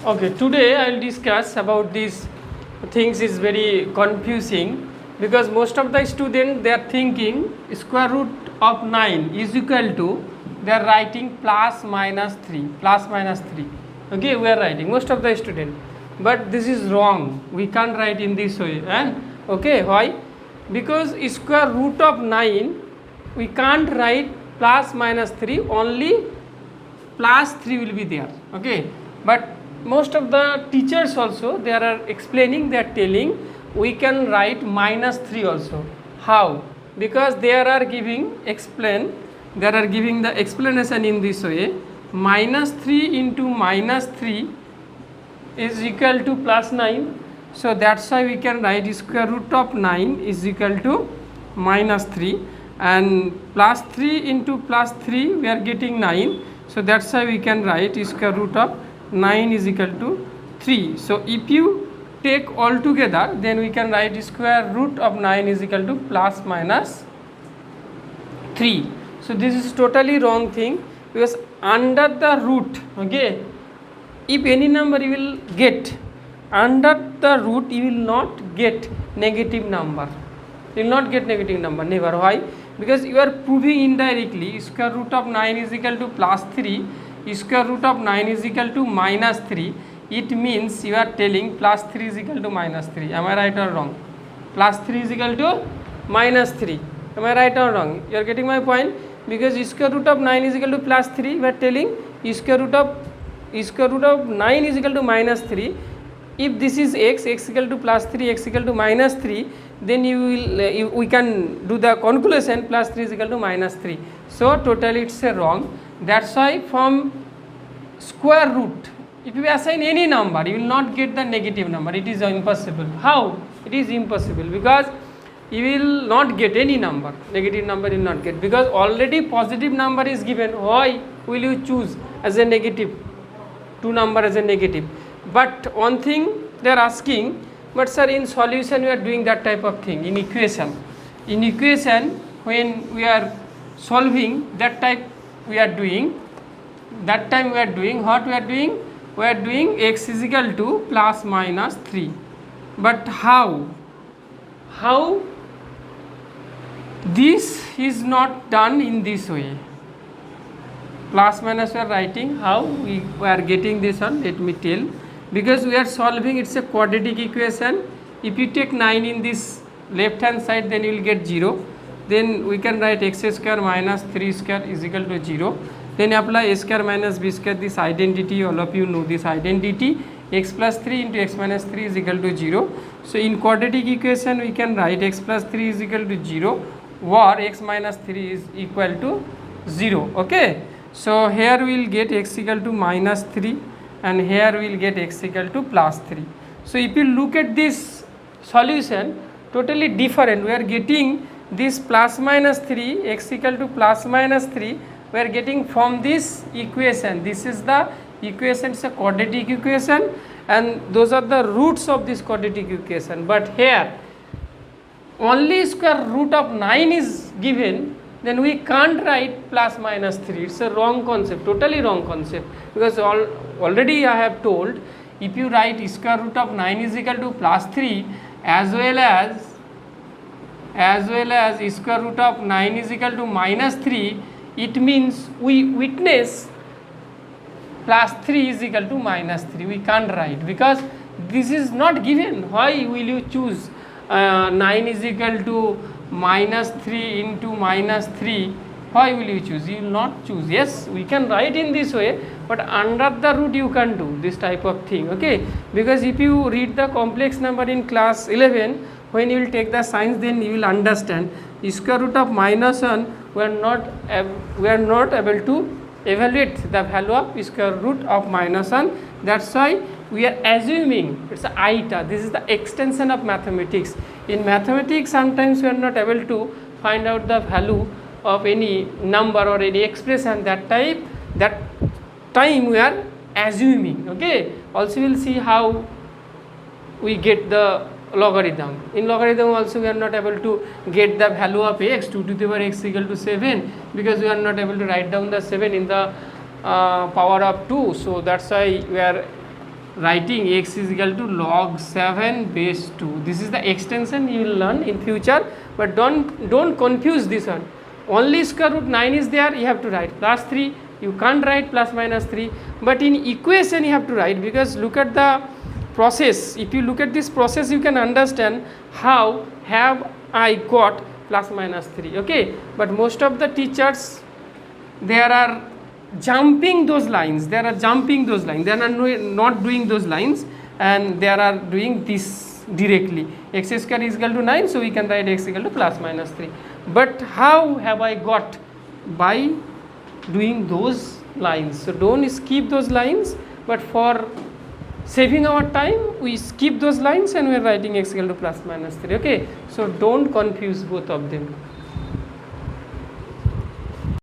Okay, today I will discuss about these things is very confusing because most of the students they are thinking square root of 9 is equal to they are writing plus minus 3 plus minus 3. Okay, we are writing most of the student, but this is wrong. We can't write in this way. And okay, why? Because square root of 9 we can't write plus minus 3, only plus 3 will be there. Okay, but most of the teachers also they are explaining, they are telling we can write minus 3 also. How? Because they are giving the explanation in this way: minus 3 into minus 3 is equal to plus 9. So that's why we can write square root of 9 is equal to minus 3, and plus 3 into plus 3 we are getting 9. So that's why we can write square root of 9 is equal to 3. So if you take all together, then we can write square root of 9 is equal to plus minus 3. So this is totally wrong thing, because under the root, okay, if any number you will get under the root, you will not get negative number. You will not get negative number, never. Why? Because you are proving indirectly square root of 9 is equal to plus 3, square root of 9 is equal to minus 3. It means you are telling plus 3 is equal to minus 3. Am I right or wrong? Plus 3 is equal to minus 3. Am I right or wrong? You are getting my point? Because square root of 9 is equal to plus 3, we are telling square root of 9 is equal to minus 3. If this is x equal to plus 3, x equal to minus 3, then we can do the calculation plus 3 is equal to minus 3. So totally it's a wrong. That's why from square root, if you assign any number, you will not get the negative number. It is impossible. How? It is impossible because you will not get any number. Negative number you will not get, because already positive number is given. Why will you choose as a negative? Two number as a negative. But one thing they are asking, but sir, in solution we are doing that type of thing. In equation when we are solving that type we are doing, that time we are doing what we are doing? We are doing x is equal to plus minus 3. But how this is not done in this way? Plus minus we are writing, how we are getting this one, let me tell. Because we are solving, it's a quadratic equation. If you take 9 in this left hand side, then you will get 0. Then we can write x square minus 3 square is equal to 0. Then apply a square minus b square, this identity, all of you know this identity. X plus 3 into x minus 3 is equal to 0. So in quadratic equation we can write x plus 3 is equal to 0, or x minus 3 is equal to 0. Okay. So here we will get x equal to minus 3, and here we will get x equal to plus 3. So if you look at this solution, totally different. We are getting this plus minus 3, x equal to plus minus 3, we are getting from this equation. This is the equation, it's a quadratic equation, and those are the roots of this quadratic equation. But here only square root of 9 is given, then we can't write plus minus 3. It's a wrong concept, totally wrong concept, because already I have told, if you write square root of 9 is equal to plus 3 as well as square root of 9 is equal to minus 3, it means we witness plus 3 is equal to minus 3. We can't write because this is not given. Why will you choose 9 is equal to minus 3 into minus 3? Why will you choose? You will not choose. Yes, we can write in this way, but under the root you can do this type of thing. Okay, because if you read the complex number in class 11, when you will take the science, then you will understand square root of minus 1, we are not able to evaluate the value of square root of minus 1. That's why we are assuming it's a iota. This is the extension of mathematics. In mathematics, sometimes we are not able to find out the value of any number or any expression. That time we are assuming. Okay. Also, we will see how we get the logarithm. In logarithm also we are not able to get the value of x, 2 to the power x equal to 7, because we are not able to write down the 7 in the power of 2. So that's why we are writing x is equal to log 7 base 2. This is the extension you will learn in future, but don't confuse this one. Only square root 9 is there, you have to write plus 3. You can't write plus minus 3, but in equation you have to write, because look at the process. If you look at this process, you can understand how have I got plus minus 3. Okay, but most of the teachers, they are jumping those lines, they are not doing those lines, and they are doing this directly. X square is equal to 9, so we can write x equal to plus minus 3. But how have I got? By doing those lines. So don't skip those lines, but for saving our time, we skip those lines and we are writing x equal to plus minus 3. Okay, so don't confuse both of them.